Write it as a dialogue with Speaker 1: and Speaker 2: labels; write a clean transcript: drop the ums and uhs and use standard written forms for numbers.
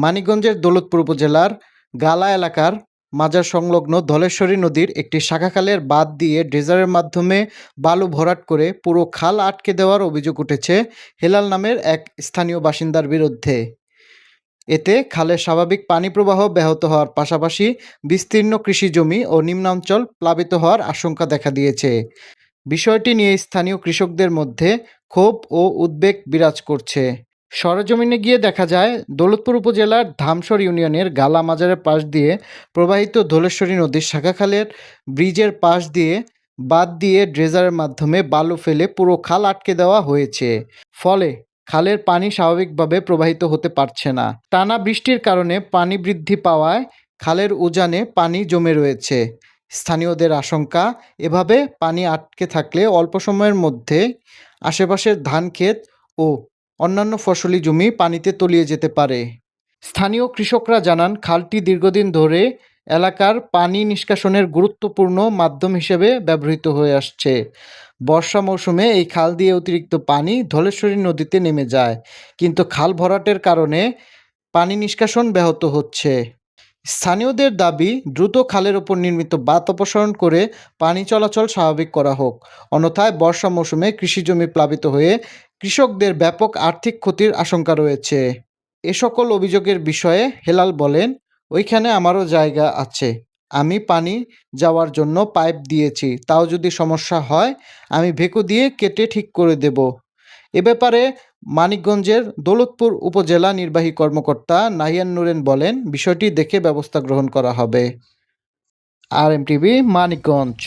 Speaker 1: মানিকগঞ্জের দৌলতপুর উপজেলার গালা এলাকার মাজার সংলগ্ন ধলেশ্বরী নদীর একটি শাখা খালের বাঁধ দিয়ে ড্রেজারের মাধ্যমে বালু ভরাট করে পুরো খাল আটকে দেওয়ার অভিযোগ উঠেছে হেলাল নামের এক স্থানীয় বাসিন্দার বিরুদ্ধে। এতে খালের স্বাভাবিক পানি প্রবাহ ব্যাহত হওয়ার পাশাপাশি বিস্তীর্ণ কৃষি জমি ও নিম্নাঞ্চল প্লাবিত হওয়ার আশঙ্কা দেখা দিয়েছে। বিষয়টি নিয়ে স্থানীয় কৃষকদের মধ্যে ক্ষোভ ও উদ্বেগ বিরাজ করছে। সরেজমিনে গিয়ে দেখা যায় দৌলতপুর উপজেলার ধামসর ইউনিয়নের গালা মাজারের পাশ দিয়ে প্রবাহিত ধলেশ্বরী নদীর শাখা খালের ব্রিজের পাশ দিয়ে বাঁধ দিয়ে ড্রেজারের মাধ্যমে বালু ফেলে পুরো খাল আটকে দেওয়া হয়েছে। ফলে খালের পানি স্বাভাবিকভাবে প্রবাহিত হতে পারছে না। টানা বৃষ্টির কারণে পানি বৃদ্ধি পাওয়ায় খালের উজানে পানি জমে রয়েছে। স্থানীয়দের আশঙ্কা, এভাবে পানি আটকে থাকলে অল্প সময়ের মধ্যে আশেপাশের ধানক্ষেত ও অন্যান্য ফসলি জমি পানিতে তলিয়ে যেতে পারে। স্থানীয় কৃষকরা জানান, খালটি দীর্ঘদিন ধরে এলাকার পানি নিষ্কাশনের গুরুত্বপূর্ণ মাধ্যম হিসেবে ব্যবহৃত হয়ে আসছে। বর্ষা মৌসুমে এই খাল দিয়ে অতিরিক্ত পানি ধলেশ্বরী নদীতে নেমে যায়, কিন্তু খাল ভরাটের কারণে পানি নিষ্কাশন ব্যাহত হচ্ছে। স্থানীয়দের দাবি, দ্রুত খালের ওপর নির্মিত বাঁধ অপসারণ করে পানি চলাচল স্বাভাবিক করা হোক, অন্যথায় বর্ষা মৌসুমে কৃষিজমি প্লাবিত হয়ে কৃষকদের ব্যাপক আর্থিক ক্ষতির আশঙ্কা রয়েছে। এ সকল অভিযোগের বিষয়ে হেলাল বলেন, ওইখানে আমারও জায়গা আছে, আমি পানি যাওয়ার জন্য পাইপ দিয়েছি, তাও যদি সমস্যা হয় আমি ভেকু দিয়ে কেটে ঠিক করে দেব। এ ব্যাপারে মানিকগঞ্জের দৌলতপুর উপজেলা নির্বাহী কর্মকর্তা নাহিয়ান নুরেন বলেন, বিষয়টি দেখে ব্যবস্থা গ্রহণ করা হবে। RMTV মানিকগঞ্জ।